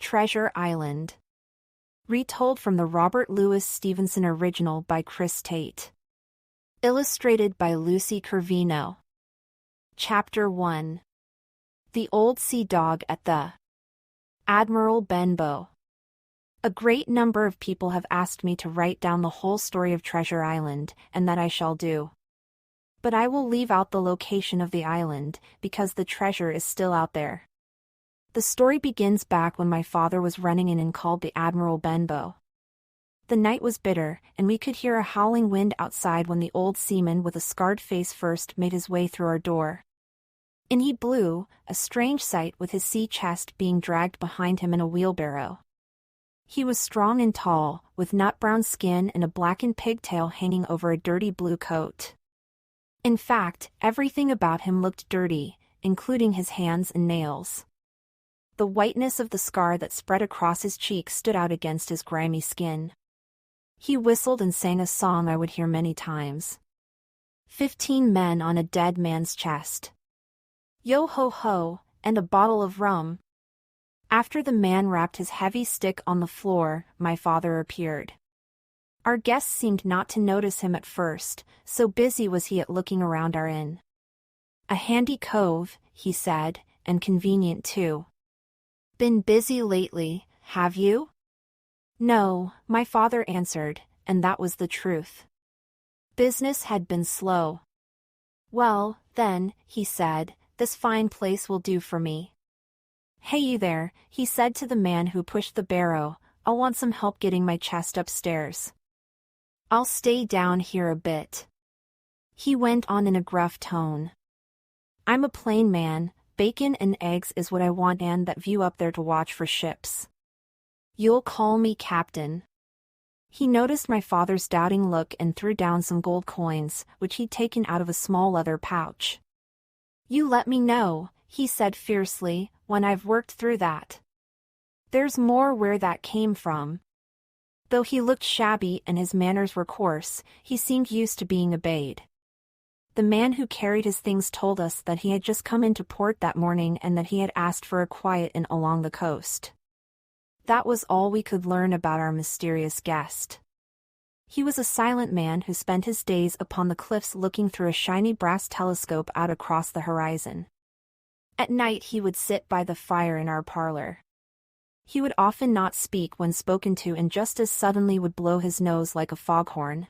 Treasure Island. Retold from the Robert Louis Stevenson original by Chris Tate. Illustrated by Lucy Curvino. Chapter 1. The Old Sea Dog at the Admiral Benbow. A great number of people have asked me to write down the whole story of Treasure Island, and that I shall do. But I will leave out the location of the island, because the treasure is still out there. The story begins back when my father was running an inn called the Admiral Benbow. The night was bitter, and we could hear a howling wind outside when the old seaman with a scarred face first made his way through our door. In he blew, a strange sight with his sea chest being dragged behind him in a wheelbarrow. He was strong and tall, with nut-brown skin and a blackened pigtail hanging over a dirty blue coat. In fact, everything about him looked dirty, including his hands and nails. The whiteness of the scar that spread across his cheek stood out against his grimy skin. He whistled and sang a song I would hear many times. 15 men on a dead man's chest. Yo ho ho, and a bottle of rum. After the man rapped his heavy stick on the floor, my father appeared. Our guests seemed not to notice him at first, so busy was he at looking around our inn. A handy cove, he said, and convenient too. Been busy lately, have you? No, my father answered, and that was the truth. Business had been slow. Well, then, he said, this fine place will do for me. Hey you there, he said to the man who pushed the barrow, I'll want some help getting my chest upstairs. I'll stay down here a bit. He went on in a gruff tone. I'm a plain man, bacon and eggs is what I want and that view up there to watch for ships. You'll call me captain. He noticed my father's doubting look and threw down some gold coins, which he'd taken out of a small leather pouch. You let me know, he said fiercely, when I've worked through that. There's more where that came from. Though he looked shabby and his manners were coarse, he seemed used to being obeyed. The man who carried his things told us that he had just come into port that morning and that he had asked for a quiet inn along the coast. That was all we could learn about our mysterious guest. He was a silent man who spent his days upon the cliffs looking through a shiny brass telescope out across the horizon. At night he would sit by the fire in our parlor. He would often not speak when spoken to and just as suddenly would blow his nose like a foghorn.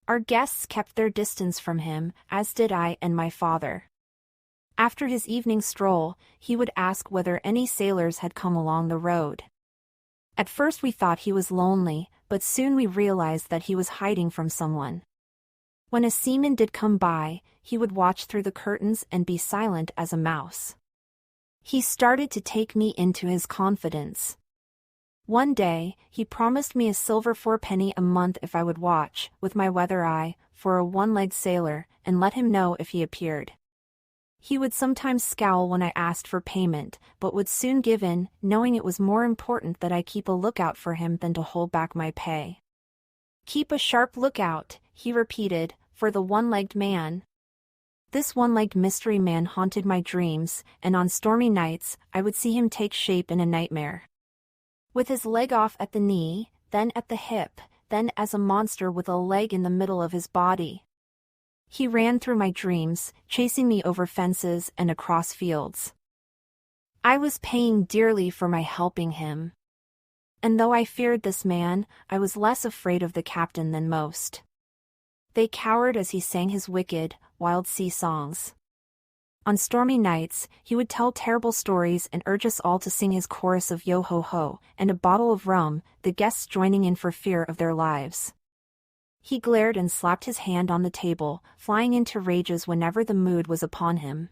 Our guests kept their distance from him, as did I and my father. After his evening stroll, he would ask whether any sailors had come along the road. At first we thought he was lonely, but soon we realized that he was hiding from someone. When a seaman did come by, he would watch through the curtains and be silent as a mouse. He started to take me into his confidence. One day, he promised me a silver 4 penny a month if I would watch, with my weather eye, for a one-legged sailor, and let him know if he appeared. He would sometimes scowl when I asked for payment, but would soon give in, knowing it was more important that I keep a lookout for him than to hold back my pay. Keep a sharp lookout, he repeated, for the one-legged man. This one-legged mystery man haunted my dreams, and on stormy nights, I would see him take shape in a nightmare. With his leg off at the knee, then at the hip, then as a monster with a leg in the middle of his body. He ran through my dreams, chasing me over fences and across fields. I was paying dearly for my helping him. And though I feared this man, I was less afraid of the captain than most. They cowered as he sang his wicked, wild sea songs. On stormy nights, he would tell terrible stories and urge us all to sing his chorus of yo ho ho, and a bottle of rum, the guests joining in for fear of their lives. He glared and slapped his hand on the table, flying into rages whenever the mood was upon him.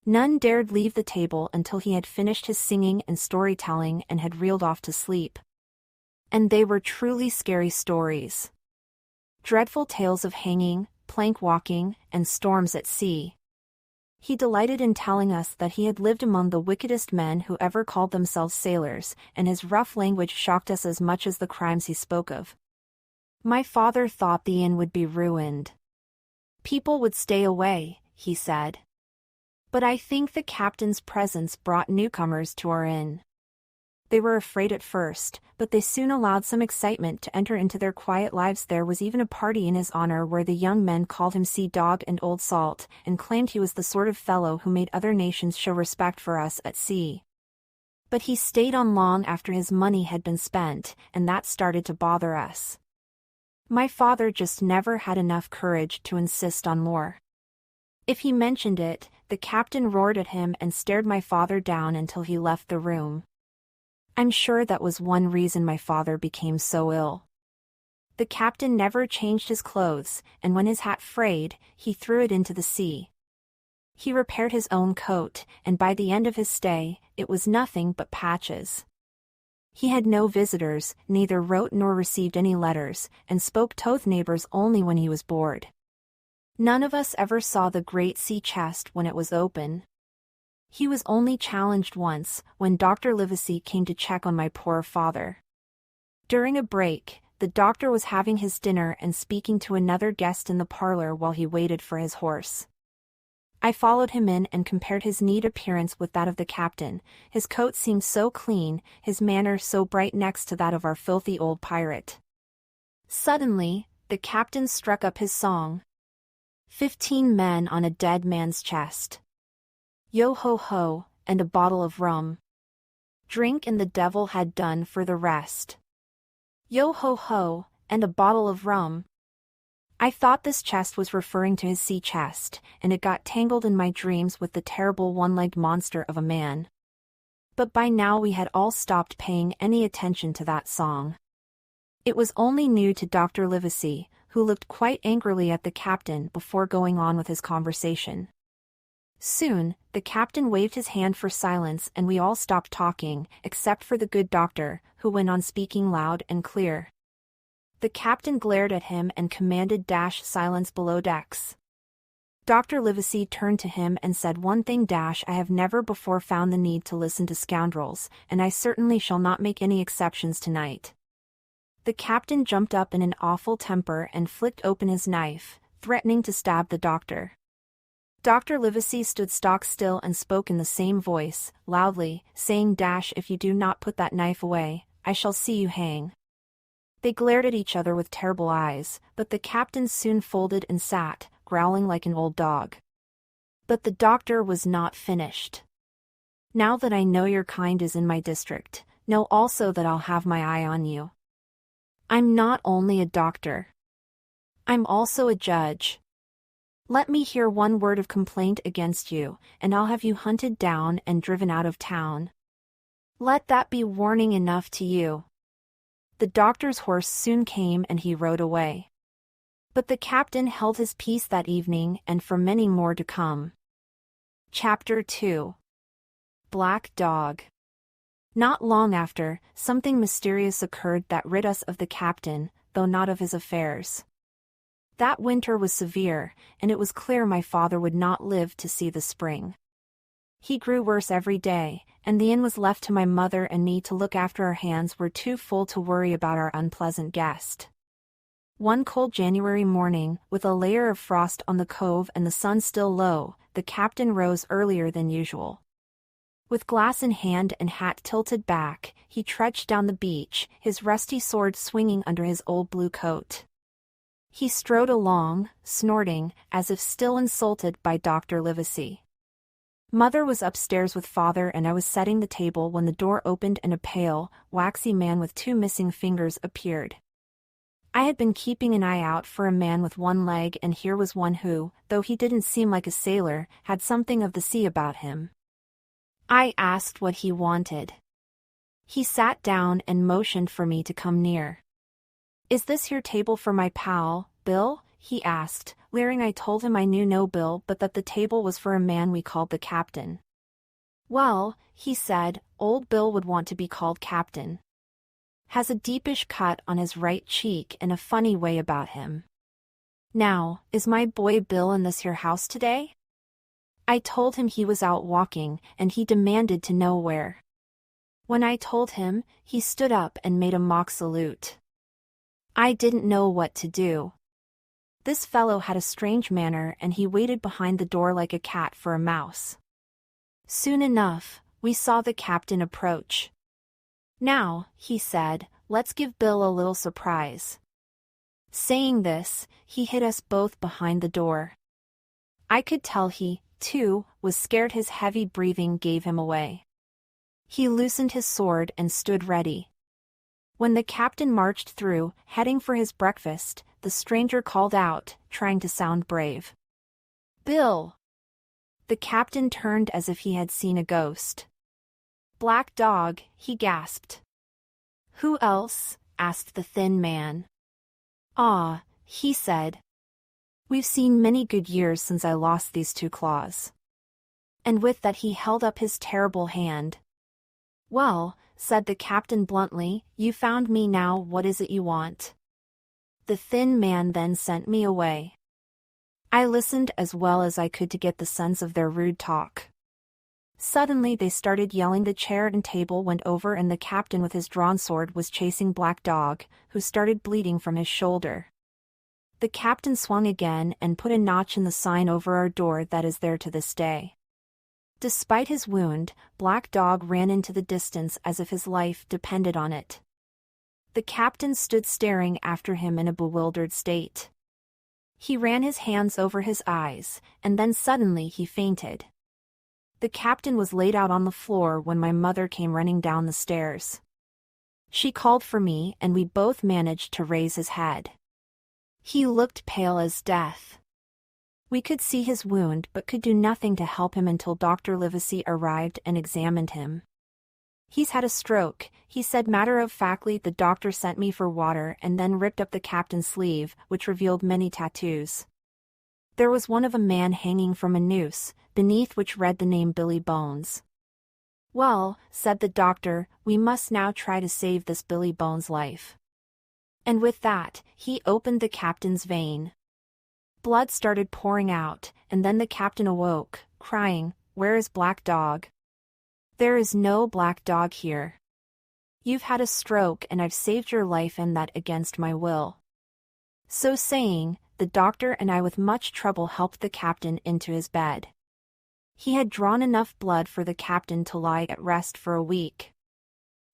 None dared leave the table until he had finished his singing and storytelling and had reeled off to sleep. And they were truly scary stories. Dreadful tales of hanging, plank walking, and storms at sea. He delighted in telling us that he had lived among the wickedest men who ever called themselves sailors, and his rough language shocked us as much as the crimes he spoke of. My father thought the inn would be ruined. People would stay away, he said. But I think the captain's presence brought newcomers to our inn. They were afraid at first, but they soon allowed some excitement to enter into their quiet lives. There was even a party in his honor where the young men called him Sea Dog and Old Salt, and claimed he was the sort of fellow who made other nations show respect for us at sea. But he stayed on long after his money had been spent, and that started to bother us. My father just never had enough courage to insist on more. If he mentioned it, the captain roared at him and stared my father down until he left the room. I'm sure that was one reason my father became so ill. The captain never changed his clothes, and when his hat frayed, he threw it into the sea. He repaired his own coat, and by the end of his stay, it was nothing but patches. He had no visitors, neither wrote nor received any letters, and spoke to neighbors only when he was bored. None of us ever saw the great sea chest when it was open. He was only challenged once, when Dr. Livesey came to check on my poor father. During a break, the doctor was having his dinner and speaking to another guest in the parlor while he waited for his horse. I followed him in and compared his neat appearance with that of the captain. His coat seemed so clean, his manner so bright next to that of our filthy old pirate. Suddenly, the captain struck up his song. 15 men on a dead man's chest. Yo ho ho, and a bottle of rum. Drink and the devil had done for the rest. Yo ho ho, and a bottle of rum. I thought this chest was referring to his sea chest, and it got tangled in my dreams with the terrible one-legged monster of a man. But by now we had all stopped paying any attention to that song. It was only new to Dr. Livesey, who looked quite angrily at the captain before going on with his conversation. Soon, the captain waved his hand for silence and we all stopped talking, except for the good doctor, who went on speaking loud and clear. The captain glared at him and commanded silence below decks. Dr. Livesey turned to him and said one thing I have never before found the need to listen to scoundrels, and I certainly shall not make any exceptions tonight. The captain jumped up in an awful temper and flicked open his knife, threatening to stab the doctor. Dr. Livesey stood stock still and spoke in the same voice, loudly, saying, if you do not put that knife away, I shall see you hang. They glared at each other with terrible eyes, but the captain soon folded and sat, growling like an old dog. But the doctor was not finished. Now that I know your kind is in my district, know also that I'll have my eye on you. I'm not only a doctor. I'm also a judge. Let me hear one word of complaint against you, and I'll have you hunted down and driven out of town. Let that be warning enough to you. The doctor's horse soon came and he rode away. But the captain held his peace that evening and for many more to come. Chapter 2. Black Dog. Not long after, something mysterious occurred that rid us of the captain, though not of his affairs. That winter was severe, and it was clear my father would not live to see the spring. He grew worse every day, and the inn was left to my mother and me to look after. Our hands were too full to worry about our unpleasant guest. One cold January morning, with a layer of frost on the cove and the sun still low, the captain rose earlier than usual. With glass in hand and hat tilted back, he trudged down the beach, his rusty sword swinging under his old blue coat. He strode along, snorting, as if still insulted by Dr. Livesey. Mother was upstairs with father and I was setting the table when the door opened and a pale, waxy man with 2 missing fingers appeared. I had been keeping an eye out for a man with one leg, and here was one who, though he didn't seem like a sailor, had something of the sea about him. I asked what he wanted. He sat down and motioned for me to come near. "Is this your table for my pal, Bill?" he asked, leering. I told him I knew no Bill, but that the table was for a man we called the captain. "Well," he said, "old Bill would want to be called captain. Has a deepish cut on his right cheek and a funny way about him. Now, is my boy Bill in this here house today?" I told him he was out walking, and he demanded to know where. When I told him, he stood up and made a mock salute. I didn't know what to do. This fellow had a strange manner, and he waited behind the door like a cat for a mouse. Soon enough, we saw the captain approach. Now, he said, let's give Bill a little surprise. Saying this, he hid us both behind the door. I could tell he, too, was scared. His heavy breathing gave him away. He loosened his sword and stood ready. When the captain marched through, heading for his breakfast, the stranger called out, trying to sound brave. Bill! The captain turned as if he had seen a ghost. Black dog, he gasped. Who else? Asked the thin man. Ah, he said. We've seen many good years since I lost these two claws. And with that he held up his terrible hand. Well, said the captain bluntly, you found me now, what is it you want? The thin man then sent me away. I listened as well as I could to get the sense of their rude talk. Suddenly they started yelling. The chair and table went over and the captain with his drawn sword was chasing Black Dog, who started bleeding from his shoulder. The captain swung again and put a notch in the sign over our door that is there to this day. Despite his wound, Black Dog ran into the distance as if his life depended on it. The captain stood staring after him in a bewildered state. He ran his hands over his eyes, and then suddenly he fainted. The captain was laid out on the floor when my mother came running down the stairs. She called for me and we both managed to raise his head. He looked pale as death. We could see his wound but could do nothing to help him until Dr. Livesey arrived and examined him. He's had a stroke, he said matter-of-factly. The doctor sent me for water and then ripped up the captain's sleeve, which revealed many tattoos. There was one of a man hanging from a noose, beneath which read the name Billy Bones. Well, said the doctor, we must now try to save this Billy Bones' life. And with that, he opened the captain's vein. Blood started pouring out, and then the captain awoke, crying, "Where is Black Dog?" "There is no Black Dog here. You've had a stroke and I've saved your life, and that against my will." So saying, the doctor and I with much trouble helped the captain into his bed. He had drawn enough blood for the captain to lie at rest for a week.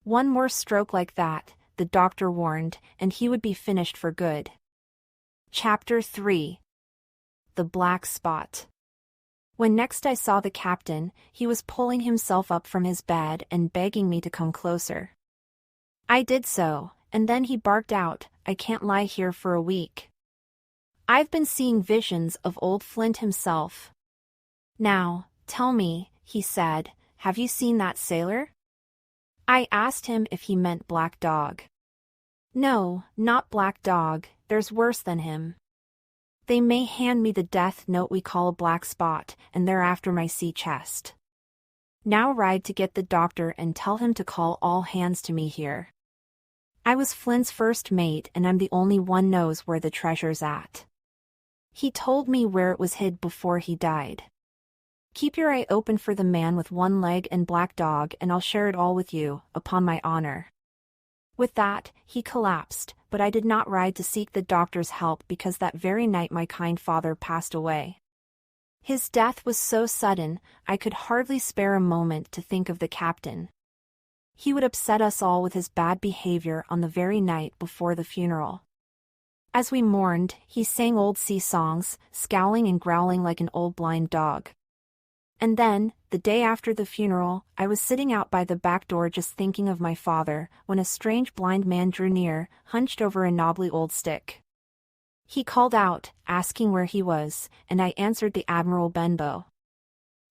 One more stroke like that, the doctor warned, and he would be finished for good. Chapter 3. The Black Spot. When next I saw the captain, he was pulling himself up from his bed and begging me to come closer. I did so, and then he barked out, "I can't lie here for a week. I've been seeing visions of old Flint himself. Now, tell me," he said, "have you seen that sailor?" I asked him if he meant Black Dog. "No, not Black Dog, there's worse than him. They may hand me the death note we call a black spot, and thereafter my sea chest. Now ride to get the doctor and tell him to call all hands to me here. I was Flint's first mate and I'm the only one knows where the treasure's at. He told me where it was hid before he died. Keep your eye open for the man with one leg and Black Dog and I'll share it all with you, upon my honor." With that, he collapsed, but I did not ride to seek the doctor's help because that very night my kind father passed away. His death was so sudden, I could hardly spare a moment to think of the captain. He would upset us all with his bad behavior on the very night before the funeral. As we mourned, he sang old sea songs, scowling and growling like an old blind dog. And then, the day after the funeral, I was sitting out by the back door just thinking of my father, when a strange blind man drew near, hunched over a knobbly old stick. He called out, asking where he was, and I answered the Admiral Benbow.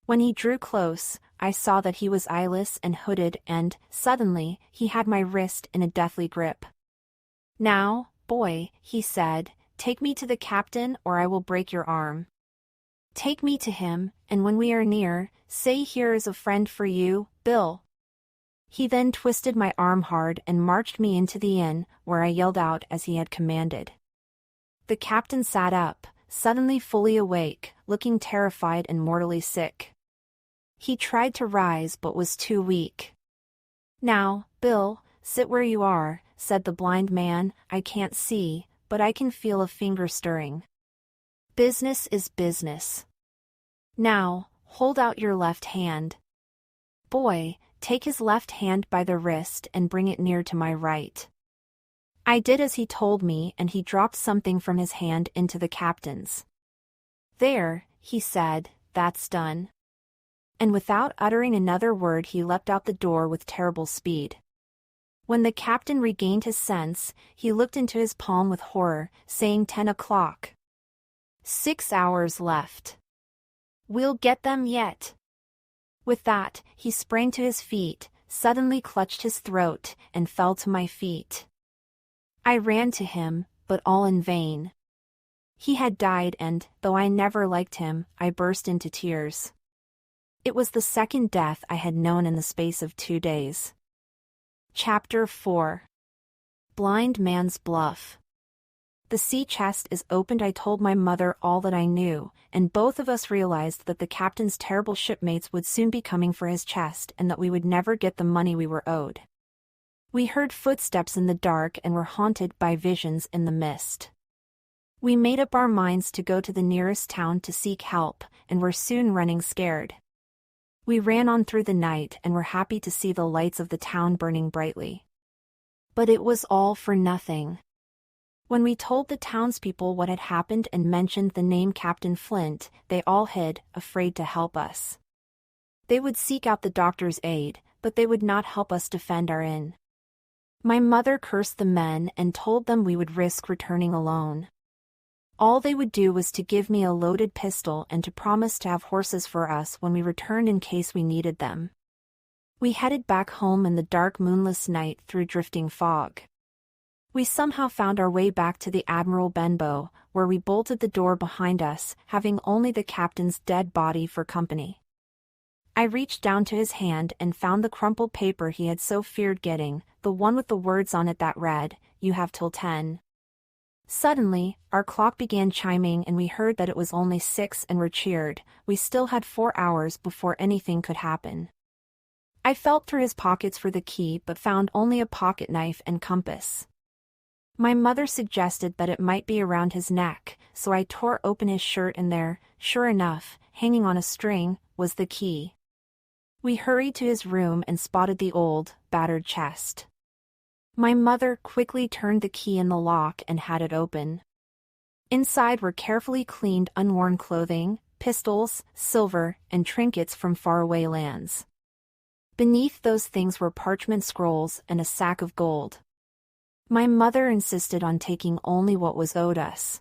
When he drew close, I saw that he was eyeless and hooded and, suddenly, he had my wrist in a deathly grip. "Now, boy," he said, "take me to the captain or I will break your arm. Take me to him, and when we are near, say here is a friend for you, Bill." He then twisted my arm hard and marched me into the inn, where I yelled out as he had commanded. The captain sat up, suddenly fully awake, looking terrified and mortally sick. He tried to rise but was too weak. "Now, Bill, sit where you are," said the blind man. "I can't see, but I can feel a finger stirring. Business is business. Now, hold out your left hand. Boy, take his left hand by the wrist and bring it near to my right. I did as he told me, and he dropped something from his hand into the captain's. There, he said, that's done. And without uttering another word he leapt out the door with terrible speed. When the captain regained his sense, he looked into his palm with horror, saying 10 o'clock. 6 hours left. We'll get them yet. With that, he sprang to his feet, suddenly clutched his throat, and fell to my feet. I ran to him, but all in vain. He had died and, though I never liked him, I burst into tears. It was the second death I had known in the space of 2 days. Chapter 4. Blind Man's Bluff. The sea chest is opened. I told my mother all that I knew, and both of us realized that the captain's terrible shipmates would soon be coming for his chest and that we would never get the money we were owed. We heard footsteps in the dark and were haunted by visions in the mist. We made up our minds to go to the nearest town to seek help, and were soon running scared. We ran on through the night and were happy to see the lights of the town burning brightly. But it was all for nothing. When we told the townspeople what had happened and mentioned the name Captain Flint, they all hid, afraid to help us. They would seek out the doctor's aid, but they would not help us defend our inn. My mother cursed the men and told them we would risk returning alone. All they would do was to give me a loaded pistol and to promise to have horses for us when we returned in case we needed them. We headed back home in the dark moonless night through drifting fog. We somehow found our way back to the Admiral Benbow, where we bolted the door behind us, having only the captain's dead body for company. I reached down to his hand and found the crumpled paper he had so feared getting, the one with the words on it that read, "You have till 10. Suddenly, our clock began chiming and we heard that it was only 6 and were cheered. We still had 4 hours before anything could happen. I felt through his pockets for the key but found only a pocket knife and compass. My mother suggested that it might be around his neck, so I tore open his shirt and there, sure enough, hanging on a string, was the key. We hurried to his room and spotted the old, battered chest. My mother quickly turned the key in the lock and had it open. Inside were carefully cleaned unworn clothing, pistols, silver, and trinkets from faraway lands. Beneath those things were parchment scrolls and a sack of gold. My mother insisted on taking only what was owed us.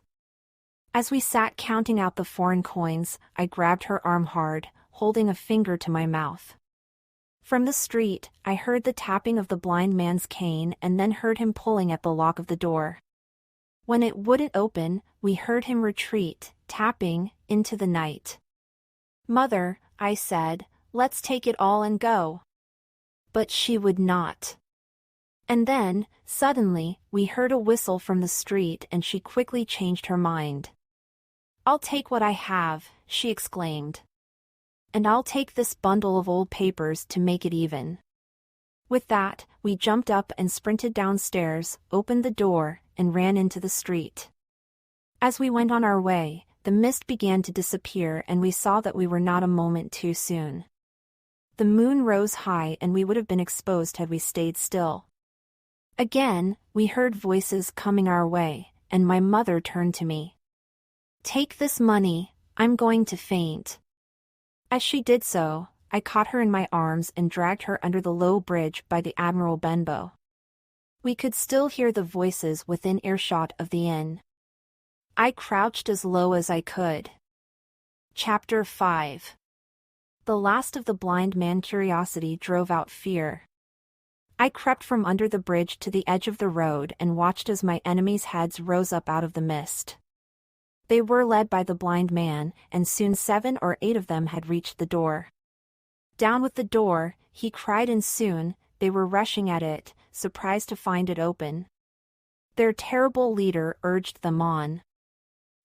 As we sat counting out the foreign coins, I grabbed her arm hard, holding a finger to my mouth. From the street, I heard the tapping of the blind man's cane and then heard him pulling at the lock of the door. When it wouldn't open, we heard him retreat, tapping, into the night. "Mother," I said, "let's take it all and go." But she would not. And then, suddenly, we heard a whistle from the street and she quickly changed her mind. "I'll take what I have," she exclaimed. "And I'll take this bundle of old papers to make it even." With that, we jumped up and sprinted downstairs, opened the door, and ran into the street. As we went on our way, the mist began to disappear and we saw that we were not a moment too soon. The moon rose high and we would have been exposed had we stayed still. Again, we heard voices coming our way, and my mother turned to me. "Take this money, I'm going to faint." As she did so, I caught her in my arms and dragged her under the low bridge by the Admiral Benbow. We could still hear the voices within earshot of the inn. I crouched as low as I could. Chapter 5. The last of the blind man curiosity drove out fear. I crept from under the bridge to the edge of the road and watched as my enemies' heads rose up out of the mist. They were led by the blind man, and soon 7 or 8 of them had reached the door. "Down with the door," he cried, and soon, they were rushing at it, surprised to find it open. Their terrible leader urged them on.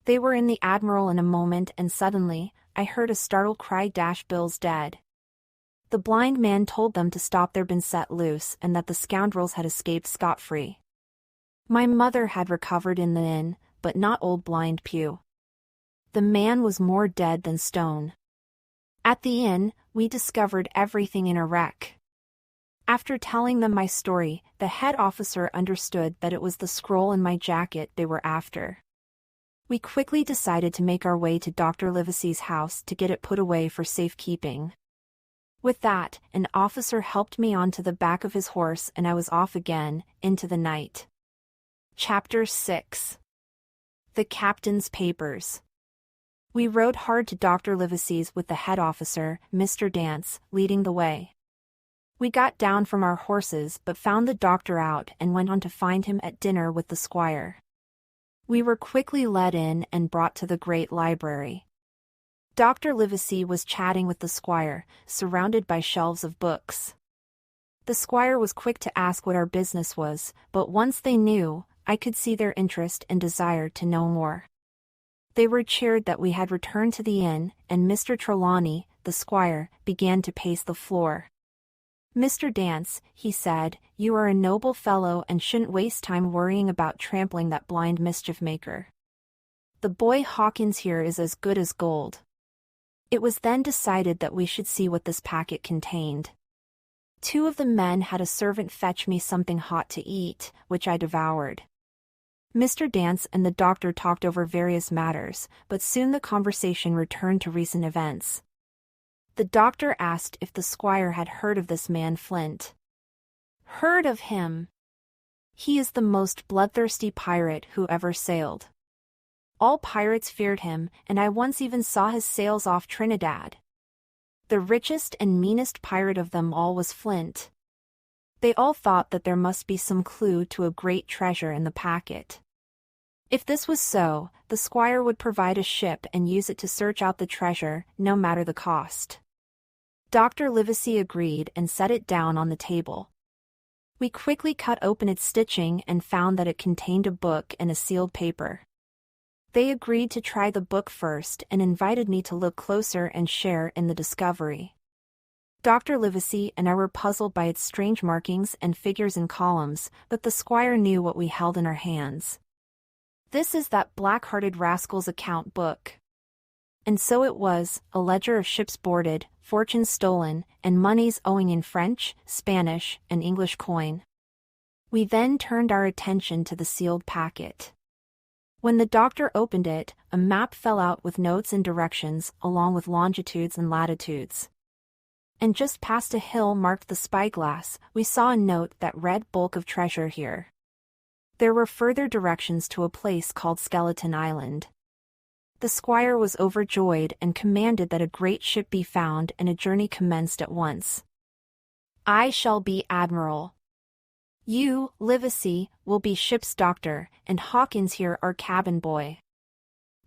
They were in the Admiral in a moment and suddenly, I heard a startled cry, "Bill's dead." The blind man told them to stop. They'd been set loose and that the scoundrels had escaped scot-free. My mother had recovered in the inn, but not old blind Pew. The man was more dead than stone. At the inn, we discovered everything in a wreck. After telling them my story, the head officer understood that it was the scroll in my jacket they were after. We quickly decided to make our way to Dr. Livesey's house to get it put away for safekeeping. With that, an officer helped me onto the back of his horse and I was off again, into the night. Chapter 6. The Captain's Papers. We rode hard to Dr. Livesey's with the head officer, Mr. Dance, leading the way. We got down from our horses but found the doctor out and went on to find him at dinner with the squire. We were quickly led in and brought to the great library. Dr. Livesey was chatting with the squire, surrounded by shelves of books. The squire was quick to ask what our business was, but once they knew, I could see their interest and desire to know more. They were cheered that we had returned to the inn, and Mr. Trelawney, the squire, began to pace the floor. "Mr. Dance," he said, "you are a noble fellow and shouldn't waste time worrying about trampling that blind mischief-maker. The boy Hawkins here is as good as gold." It was then decided that we should see what this packet contained. 2 of the men had a servant fetch me something hot to eat, which I devoured. Mr. Dance and the doctor talked over various matters, but soon the conversation returned to recent events. The doctor asked if the squire had heard of this man Flint. "Heard of him? He is the most bloodthirsty pirate who ever sailed. All pirates feared him, and I once even saw his sails off Trinidad. The richest and meanest pirate of them all was Flint. They all thought that there must be some clue to a great treasure in the packet. If this was so, the squire would provide a ship and use it to search out the treasure, no matter the cost." Dr. Livesey agreed and set it down on the table. We quickly cut open its stitching and found that it contained a book and a sealed paper. They agreed to try the book first and invited me to look closer and share in the discovery. Dr. Livesey and I were puzzled by its strange markings and figures in columns, but the squire knew what we held in our hands. "This is that black-hearted rascal's account book." And so it was, a ledger of ships boarded, fortunes stolen, and monies owing in French, Spanish, and English coin. We then turned our attention to the sealed packet. When the doctor opened it, a map fell out with notes and directions, along with longitudes and latitudes. And just past a hill marked the spyglass, we saw a note that read "Bulk of treasure here." There were further directions to a place called Skeleton Island. The squire was overjoyed and commanded that a great ship be found and a journey commenced at once. "I shall be admiral. You, Livesey, will be ship's doctor, and Hawkins here our cabin boy.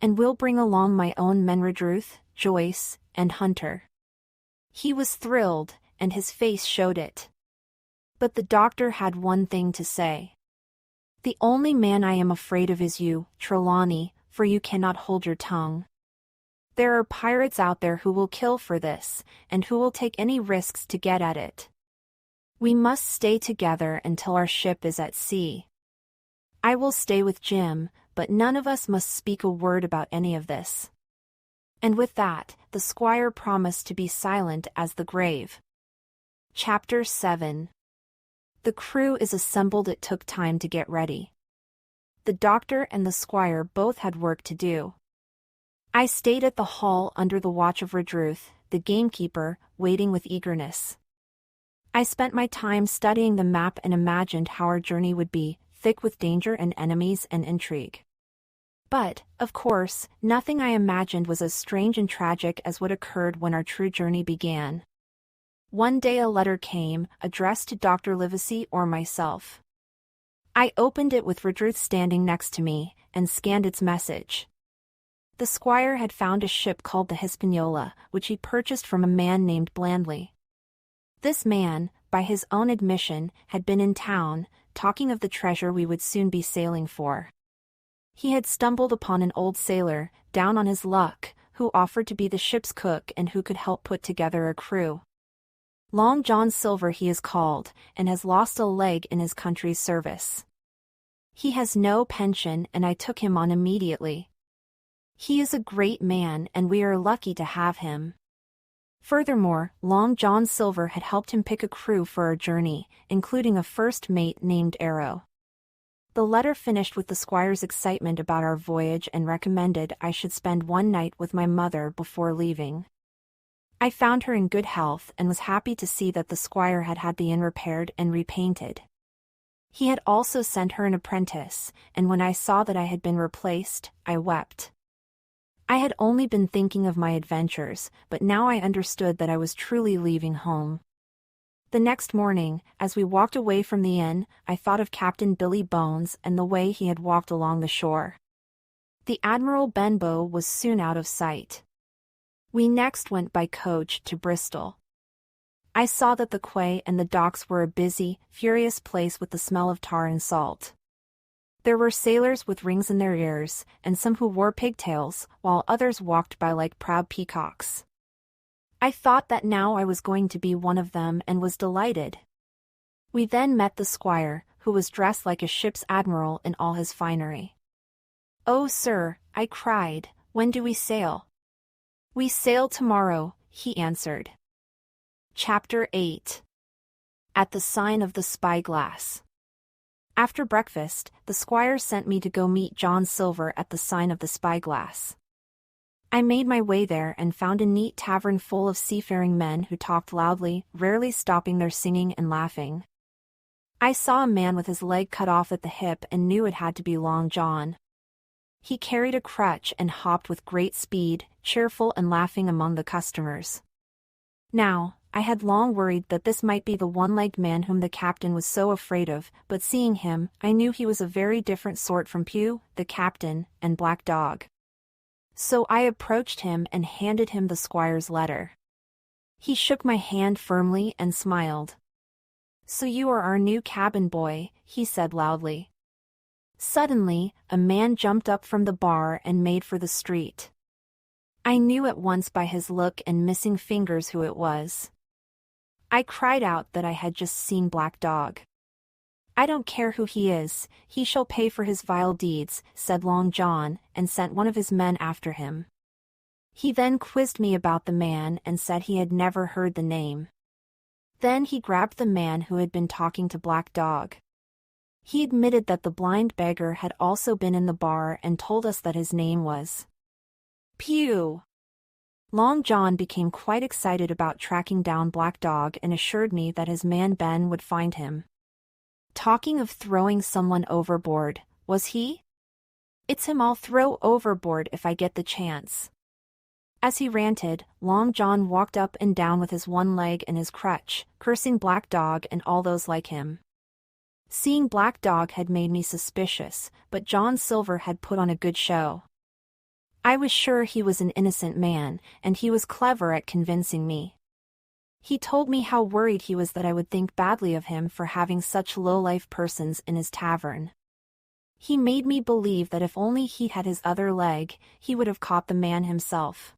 And we'll bring along my own men Redruth, Joyce, and Hunter." He was thrilled, and his face showed it. But the doctor had one thing to say. "The only man I am afraid of is you, Trelawney, for you cannot hold your tongue. There are pirates out there who will kill for this, and who will take any risks to get at it. We must stay together until our ship is at sea. I will stay with Jim, but none of us must speak a word about any of this." And with that, the squire promised to be silent as the grave. Chapter 7. The crew is assembled. It took time to get ready. The doctor and the squire both had work to do. I stayed at the hall under the watch of Redruth, the gamekeeper, waiting with eagerness. I spent my time studying the map and imagined how our journey would be, thick with danger and enemies and intrigue. But, of course, nothing I imagined was as strange and tragic as what occurred when our true journey began. One day a letter came, addressed to Dr. Livesey or myself. I opened it with Redruth standing next to me, and scanned its message. The squire had found a ship called the Hispaniola, which he purchased from a man named Blandley. This man, by his own admission, had been in town, talking of the treasure we would soon be sailing for. He had stumbled upon an old sailor, down on his luck, who offered to be the ship's cook and who could help put together a crew. Long John Silver he is called, and has lost a leg in his country's service. He has no pension and I took him on immediately. He is a great man and we are lucky to have him. Furthermore, Long John Silver had helped him pick a crew for our journey, including a first mate named Arrow. The letter finished with the squire's excitement about our voyage and recommended I should spend one night with my mother before leaving. I found her in good health and was happy to see that the squire had had the inn repaired and repainted. He had also sent her an apprentice, and when I saw that I had been replaced, I wept. I had only been thinking of my adventures, but now I understood that I was truly leaving home. The next morning, as we walked away from the inn, I thought of Captain Billy Bones and the way he had walked along the shore. The Admiral Benbow was soon out of sight. We next went by coach to Bristol. I saw that the quay and the docks were a busy, furious place with the smell of tar and salt. There were sailors with rings in their ears, and some who wore pigtails, while others walked by like proud peacocks. I thought that now I was going to be one of them and was delighted. We then met the squire, who was dressed like a ship's admiral in all his finery. "Oh, sir," I cried, "when do we sail?" "We sail tomorrow," he answered. Chapter 8. At the Sign of the Spyglass. After breakfast, the squire sent me to go meet John Silver at the Sign of the Spyglass. I made my way there and found a neat tavern full of seafaring men who talked loudly, rarely stopping their singing and laughing. I saw a man with his leg cut off at the hip and knew it had to be Long John. He carried a crutch and hopped with great speed, cheerful and laughing among the customers. Now, I had long worried that this might be the one-legged man whom the captain was so afraid of, but seeing him, I knew he was a very different sort from Pew, the captain, and Black Dog. So I approached him and handed him the squire's letter. He shook my hand firmly and smiled. "So you are our new cabin boy," he said loudly. Suddenly, a man jumped up from the bar and made for the street. I knew at once by his look and missing fingers who it was. I cried out that I had just seen Black Dog. "I don't care who he is, he shall pay for his vile deeds," said Long John, and sent one of his men after him. He then quizzed me about the man and said he had never heard the name. Then he grabbed the man who had been talking to Black Dog. He admitted that the blind beggar had also been in the bar and told us that his name was Pew. Long John became quite excited about tracking down Black Dog and assured me that his man Ben would find him. Talking of throwing someone overboard, was he? "It's him I'll throw overboard if I get the chance." As he ranted, Long John walked up and down with his one leg and his crutch, cursing Black Dog and all those like him. Seeing Black Dog had made me suspicious, but John Silver had put on a good show. I was sure he was an innocent man, and he was clever at convincing me. He told me how worried he was that I would think badly of him for having such low-life persons in his tavern. He made me believe that if only he had his other leg, he would have caught the man himself.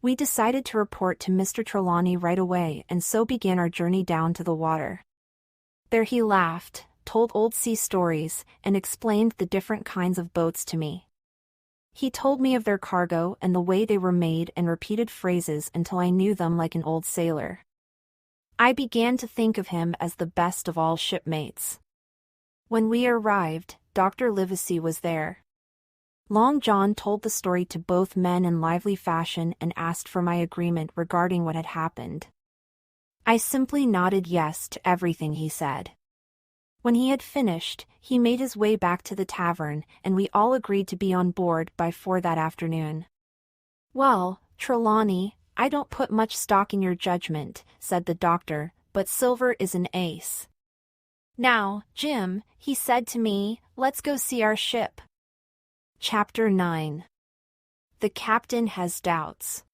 We decided to report to Mr. Trelawney right away and so began our journey down to the water. There he laughed, told old sea stories, and explained the different kinds of boats to me. He told me of their cargo and the way they were made and repeated phrases until I knew them like an old sailor. I began to think of him as the best of all shipmates. When we arrived, Dr. Livesey was there. Long John told the story to both men in lively fashion and asked for my agreement regarding what had happened. I simply nodded yes to everything he said. When he had finished, he made his way back to the tavern, and we all agreed to be on board by 4 that afternoon. "Well, Trelawney, I don't put much stock in your judgment," said the doctor, "but Silver is an ace. Now, Jim," he said to me, "let's go see our ship." Chapter 9. The Captain Has Doubts.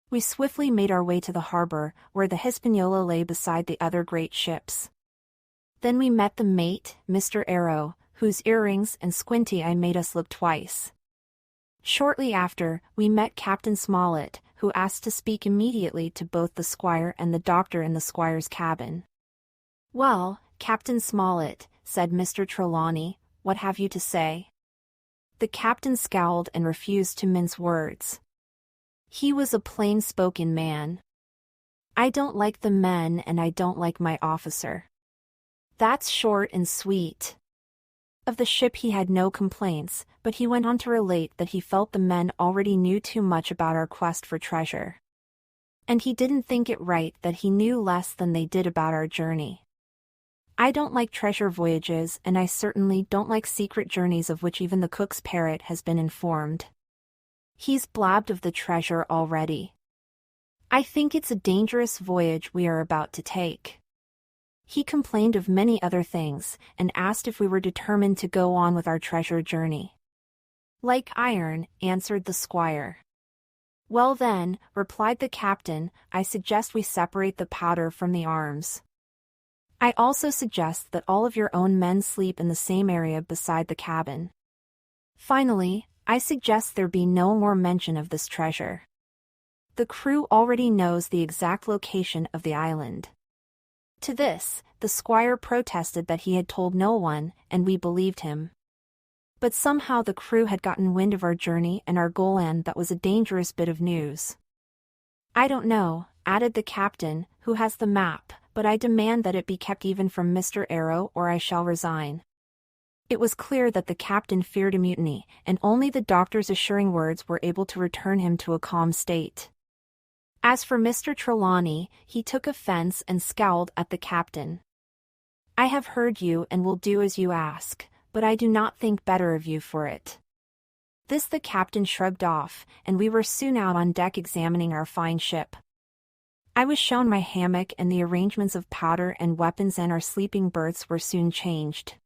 We swiftly made our way to the harbor, where the Hispaniola lay beside the other great ships. Then we met the mate, Mr. Arrow, whose earrings and squinty eye made us look twice. Shortly after, we met Captain Smollett, who asked to speak immediately to both the squire and the doctor in the squire's cabin. "Well, Captain Smollett," said Mr. Trelawney, "what have you to say?" The captain scowled and refused to mince words. He was a plain-spoken man. I don't like the men and I don't like my officer. That's short and sweet. Of the ship he had no complaints, but he went on to relate that he felt the men already knew too much about our quest for treasure. And he didn't think it right that he knew less than they did about our journey. I don't like treasure voyages, and I certainly don't like secret journeys of which even the cook's parrot has been informed. He's blabbed of the treasure already. I think it's a dangerous voyage we are about to take. He complained of many other things, and asked if we were determined to go on with our treasure journey. Like iron, answered the squire. Well then, replied the captain, I suggest we separate the powder from the arms. I also suggest that all of your own men sleep in the same area beside the cabin. Finally, I suggest there be no more mention of this treasure. The crew already knows the exact location of the island. To this, the squire protested that he had told no one, and we believed him. But somehow the crew had gotten wind of our journey and our goal, and that was a dangerous bit of news. I don't know, added the captain, who has the map, but I demand that it be kept even from Mr. Arrow or I shall resign. It was clear that the captain feared a mutiny, and only the doctor's assuring words were able to return him to a calm state. As for Mr. Trelawney, he took offense and scowled at the captain. I have heard you and will do as you ask, but I do not think better of you for it. This the captain shrugged off, and we were soon out on deck examining our fine ship. I was shown my hammock, and the arrangements of powder and weapons and our sleeping berths were soon changed.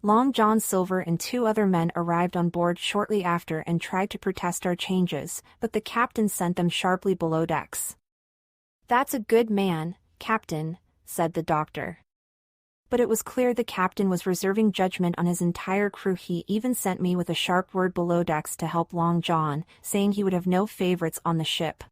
Long John Silver and 2 other men arrived on board shortly after and tried to protest our changes, but the captain sent them sharply below decks. That's a good man, Captain, said the doctor. But it was clear the captain was reserving judgment on his entire crew. He even sent me with a sharp word below decks to help Long John, saying he would have no favorites on the ship.